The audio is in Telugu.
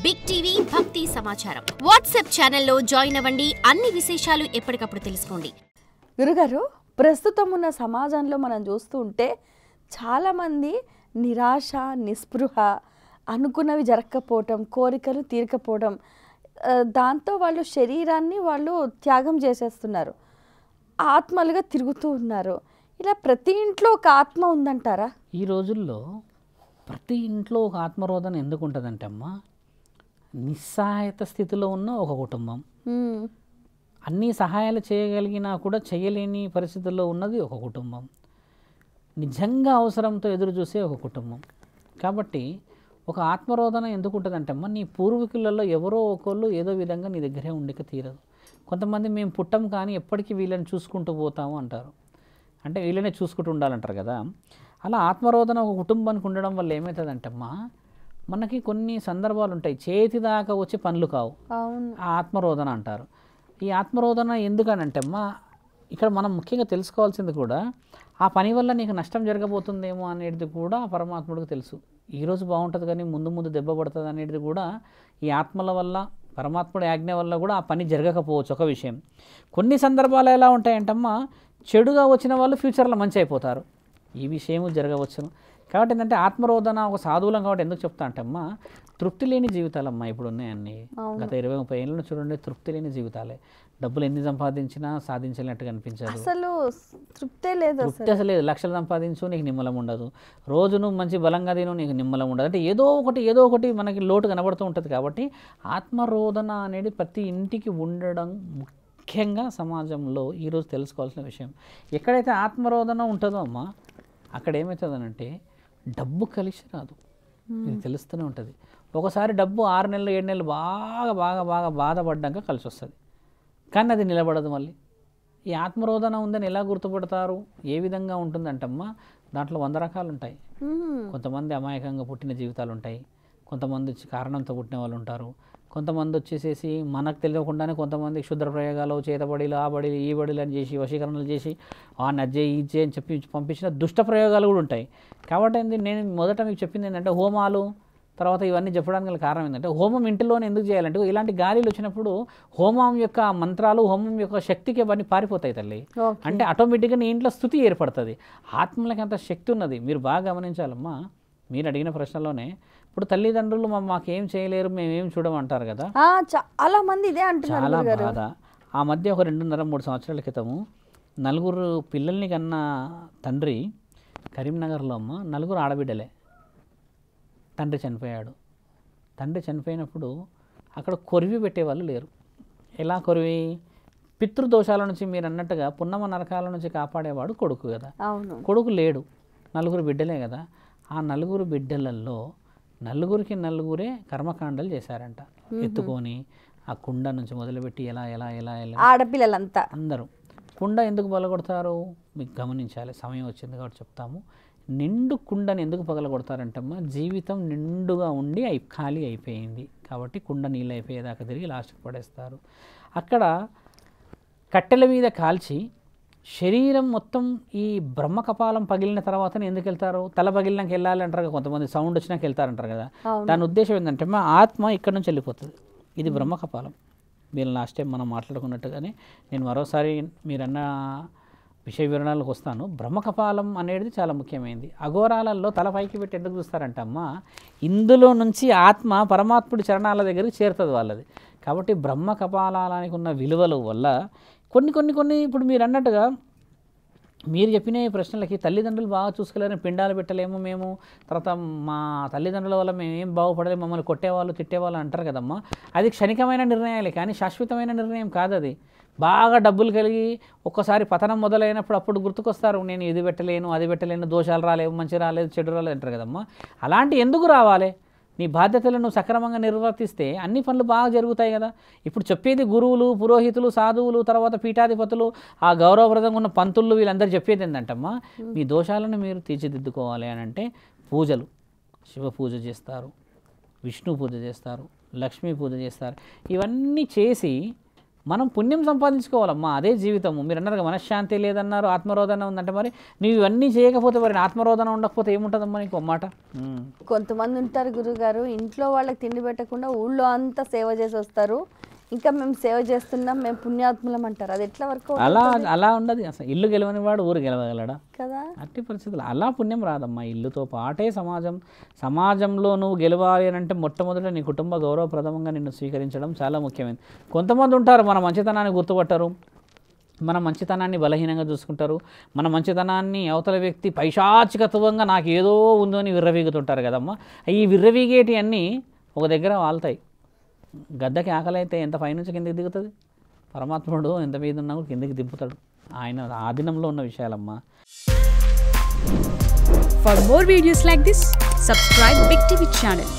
బిగ్ టీవీ భక్తి సమాచారం వాట్సాప్ ఛానల్లో జాయిన్ అవ్వండి. అన్ని విశేషాలు ఎప్పటికప్పుడు తెలుసుకోండి. గురుగారు, ప్రస్తుతం ఉన్న సమాజంలో మనం చూస్తూ ఉంటే చాలామంది నిరాశ, నిస్పృహ, అనుకున్నవి జరగకపోవటం, కోరికలు తీరకపోవడం, దాంతో వాళ్ళు శరీరాన్ని వాళ్ళు త్యాగం చేసేస్తున్నారు, ఆత్మలుగా తిరుగుతూ ఉన్నారు. ఇలా ప్రతి ఇంట్లో ఒక ఆత్మ ఉందంటారా? ఈ రోజుల్లో ప్రతి ఇంట్లో ఒక ఆత్మరోధన ఎందుకు ఉంటుందంటే అమ్మా, నిస్సహాయత స్థితిలో ఉన్న ఒక కుటుంబం, అన్ని సహాయాలు చేయగలిగినా కూడా చేయలేని పరిస్థితుల్లో ఉన్నది ఒక కుటుంబం, నిజంగా అవసరంతో ఎదురు చూసే ఒక కుటుంబం. కాబట్టి ఒక ఆత్మరోధన ఎందుకు ఉంటుందంటే అమ్మ, నీ పూర్వీకులలో ఎవరో ఒకళ్ళు ఏదో విధంగా నీ దగ్గరే ఉండిక తీరదు. కొంతమంది మేము పుట్టం కానీ ఎప్పటికీ వీళ్ళని చూసుకుంటూ పోతాము అంటారు, అంటే వీళ్ళనే చూసుకుంటూ ఉండాలంటారు కదా. అలా ఆత్మరోధన ఒక కుటుంబానికి ఉండడం వల్ల ఏమవుతుందంటే అమ్మా, మనకి కొన్ని సందర్భాలు ఉంటాయి చేతి దాకా వచ్చి పనులు కావు, ఆ ఆత్మరోధన అంటారు. ఈ ఆత్మరోధన ఎందుకనంటే అమ్మా, ఇక్కడ మనం ముఖ్యంగా తెలుసుకోవాల్సింది కూడా ఆ పని వల్ల నీకు నష్టం జరగబోతుందేమో అనేది కూడా పరమాత్ముడికి తెలుసు. ఈరోజు బాగుంటుంది కానీ ముందు ముందు దెబ్బ పడుతుంది అనేది కూడా ఈ ఆత్మల వల్ల, పరమాత్ముడి ఆజ్ఞ వల్ల కూడా ఆ పని జరగకపోవచ్చు. ఒక విషయం. కొన్ని సందర్భాలు ఎలా ఉంటాయంటమ్మా, చెడుగా వచ్చిన వాళ్ళు ఫ్యూచర్లో మంచి అయిపోతారు, ఈ విషయము జరగవచ్చును. కాబట్టి ఏంటంటే ఆత్మరోధన ఒక సాధువులం కాబట్టి ఎందుకు చెప్తా అంటే అమ్మా, తృప్తి లేని జీవితాలమ్మా ఇప్పుడు ఉన్నాయన్నీ. గత 20-30 ఏళ్ళను చూడండి, తృప్తి లేని జీవితాలే. డబ్బులు ఎన్ని సంపాదించినా సాధించినట్టుగా అనిపించదు, అసలు తృప్తే లేదు. తృప్తి అసలు లేదు. లక్షలు సంపాదించు, నీకు నిమ్మలం ఉండదు. రోజు నువ్వు మంచి బలంగా తిను, నీకు నిమ్మలం ఉండదు. అంటే ఏదో ఒకటి మనకి లోటు కనబడుతూ ఉంటుంది. కాబట్టి ఆత్మరోధన అనేది ప్రతి ఇంటికి ఉండడం ముఖ్యంగా సమాజంలో ఈరోజు తెలుసుకోవాల్సిన విషయం. ఎక్కడైతే ఆత్మరోధన ఉంటుందో అమ్మా, అక్కడ ఏమవుతుందనంటే డబ్బు కలిసి రాదు, ఇది తెలుస్తూనే ఉంటుంది. ఒకసారి డబ్బు 6 నెలలు 7 నెలలు బాగా బాగా బాగా బాధపడ్డాక కలిసి వస్తుంది, కానీ అది నిలబడదు. మళ్ళీ ఈ ఆత్మరోధన ఉందని ఎలా గుర్తుపడతారు, ఏ విధంగా ఉంటుందంటమ్మా, దాంట్లో 100 రకాలు ఉంటాయి. కొంతమంది అమాయకంగా పుట్టిన జీవితాలు ఉంటాయి, కొంతమంది కారణంతో పుట్టిన వాళ్ళు ఉంటారు, కొంతమంది వచ్చేసేసి మనకు తెలియకుండానే కొంతమంది క్షుద్ర ప్రయోగాలు, చేతబడిలు, ఆ బడిలు, ఈ బడిలు అని చేసి వశీకరణలు చేసి నజ్జే ఇచ్చే అని చెప్పి పంపించిన దుష్ట ప్రయోగాలు కూడా ఉంటాయి. కాబట్టి నేను మొదట మీకు చెప్పింది ఏంటంటే, హోమాలు తర్వాత ఇవన్నీ చెప్పడానికి గల కారణం ఏంటంటే, హోమం ఇంటిలోనే ఎందుకు చేయాలంటే, ఇలాంటి గాలిలు వచ్చినప్పుడు హోమం యొక్క మంత్రాలు, హోమం యొక్క శక్తికి అవన్నీ పారిపోతాయి తల్లి. అంటే ఆటోమేటిక్గా నీ ఇంట్లో స్థుతి ఏర్పడుతుంది. ఆత్మలకి అంత శక్తి ఉన్నది, మీరు బాగా గమనించాలమ్మా. మీరు అడిగిన ప్రశ్నలోనే ఇప్పుడు తల్లిదండ్రులు మాకేం చేయలేరు, మేమేం చూడమంటారు కదా, చాలా మంది ఇదే అంటున్నారు. చాలా బాధ. ఆ మధ్య ఒక 2.5-3 సంవత్సరాల క్రితము 4 పిల్లల్ని కన్న తండ్రి కరీంనగర్లో అమ్మ, 4 ఆడబిడ్డలే. తండ్రి చనిపోయాడు. తండ్రి చనిపోయినప్పుడు అక్కడ కొరివి పెట్టేవాళ్ళు లేరు. ఎలా కొరివి? పితృదోషాల నుంచి మీరు అన్నట్టుగా పున్నమ నరకాల నుంచి కాపాడేవాడు కొడుకు కదా. కొడుకు లేడు, 4 బిడ్డలే కదా. ఆ 4 బిడ్డలలో 4కి 4 కర్మకాండలు చేశారంట. ఎత్తుకొని ఆ కుండ నుంచి మొదలుపెట్టి ఎలా ఎలా ఎలా ఎలా ఆడపిల్లలంతా అందరూ. కుండ ఎందుకు పగలగొడతారు మీకు గమనించాలి, సమయం వచ్చింది కాబట్టి చెప్తాము. నిండు కుండని ఎందుకు పగలగొడతారంటమ్మా, జీవితం నిండుగా ఉండి ఖాళీ అయిపోయింది కాబట్టి కుండ నీళ్ళు అయిపోయేదాకా తిరిగి లాస్ట్కి పడేస్తారు. అక్కడ కట్టెల మీద కాల్చి శరీరం మొత్తం ఈ బ్రహ్మ కపాలం పగిలిన తర్వాతనే ఎందుకు వెళ్తారు, తల పగిలినాక వెళ్ళాలి అంటారు, కొంతమంది సౌండ్ వచ్చినాక వెళ్తారంటారు కదా. దాని ఉద్దేశం ఏంటంటే మా ఆత్మ ఇక్కడ నుంచి వెళ్ళిపోతుంది, ఇది బ్రహ్మ కపాలం. మీరు లాస్ట్ టైం మనం మాట్లాడుకున్నట్టుగానే నేను మరోసారి మీరన్న విషయ వివరణలకు వస్తాను. బ్రహ్మకపాలం అనేది చాలా ముఖ్యమైనది. అఘోరాలలో తల పైకి పెట్టి ఎందుకు చూస్తారంట అమ్మా, ఇందులో నుంచి ఆత్మ పరమాత్ముడి చరణాల దగ్గరికి చేరుతుంది వాళ్ళది. కాబట్టి బ్రహ్మకపాలానికి ఉన్న విలువల వల్ల కొన్ని ఇప్పుడు మీరు అన్నట్టుగా మీరు చెప్పిన ప్రశ్నలకి తల్లిదండ్రులు బాగా చూసుకోలేరని పిండాలు పెట్టలేము మేము, తర్వాత మా తల్లిదండ్రుల వల్ల మేము ఏం బాగుపడలేము, మమ్మల్ని కొట్టేవాళ్ళు తిట్టేవాళ్ళు అంటారు కదమ్మా. అది క్షణికమైన నిర్ణయాలే కానీ శాశ్వతమైన నిర్ణయం కాదు అది. బాగా డబ్బులు కలిగి ఒక్కసారి పతనం మొదలైనప్పుడు అప్పుడు గుర్తుకొస్తారు, నేను ఇది పెట్టలేను అది పెట్టలేను, దోషాలు రాలేవు, మంచి రాలేదు, చెడు రాలేదు అంటారు కదమ్మా. అలాంటి ఎందుకు రావాలి? నీ బాధ్యతలను సక్రమంగా నిర్వర్తిస్తే అన్ని పనులు బాగా జరుగుతాయి కదా. ఇప్పుడు చెప్పేది గురువులు, పురోహితులు, సాధువులు, తర్వాత పీఠాధిపతులు, ఆ గౌరవప్రదంగా ఉన్న పంతులు, వీళ్ళందరూ చెప్పేది ఏంటంటమ్మా, మీ దోషాలను మీరు తీర్చిదిద్దుకోవాలి అని అంటే పూజలు, శివ పూజ చేస్తారు, విష్ణు పూజ చేస్తారు, లక్ష్మీ పూజ చేస్తారు. ఇవన్నీ చేసి మనం పుణ్యం సంపాదించుకోవాలమ్మా, అదే జీవితము. మీరు అన్నారు మనశ్శాంతి లేదన్నారు, ఆత్మరోధన ఉందంటే మరి నీవు ఇవన్నీ చేయకపోతే మరి ఆత్మరోధన ఉండకపోతే ఏముంటుందమ్మా నీకు మాట. కొంతమంది ఉంటారు గురుగారు, ఇంట్లో వాళ్ళకి తిండి పెట్టకుండా ఊళ్ళో అంతా సేవ చేసి వస్తారు, ఇంకా మేము సేవ చేస్తున్నాం, మేము పుణ్యాత్ములం అంటారు. అది ఎట్లా వరకు అలా ఉండదు అసలు. ఇల్లు గెలవని వాడు ఊరు గెలవగలడా కదా? అట్టి పరిస్థితులు అలా పుణ్యం రాదమ్మా. ఇల్లుతో పాటే సమాజంలో నువ్వు గెలవాలి అని అంటే మొట్టమొదట నీ కుటుంబ గౌరవప్రదంగా నిన్ను స్వీకరించడం చాలా ముఖ్యమైనది. కొంతమంది ఉంటారు మన మంచితనాన్ని గుర్తుపట్టరు, మన మంచితనాన్ని బలహీనంగా చూసుకుంటారు, మన మంచితనాన్ని అవతల వ్యక్తి పైశాచికత్వంగా నాకు ఏదో ఉందో అని విర్రవీగుతుంటారు కదమ్మా. ఈ విర్రవీగేటి అన్నీ ఒక దగ్గర వాళ్తాయి. గద్దకి ఆకలి అయితే ఎంత పైనుంచి కిందకి దిగుతుంది, పరమాత్ముడు ఎంత మీద ఉన్నా కూడా కిందకి దింపుతాడు. ఆయన ఆధీనంలో ఉన్న విషయాలమ్మా. For more videos like this, subscribe Big TV channel.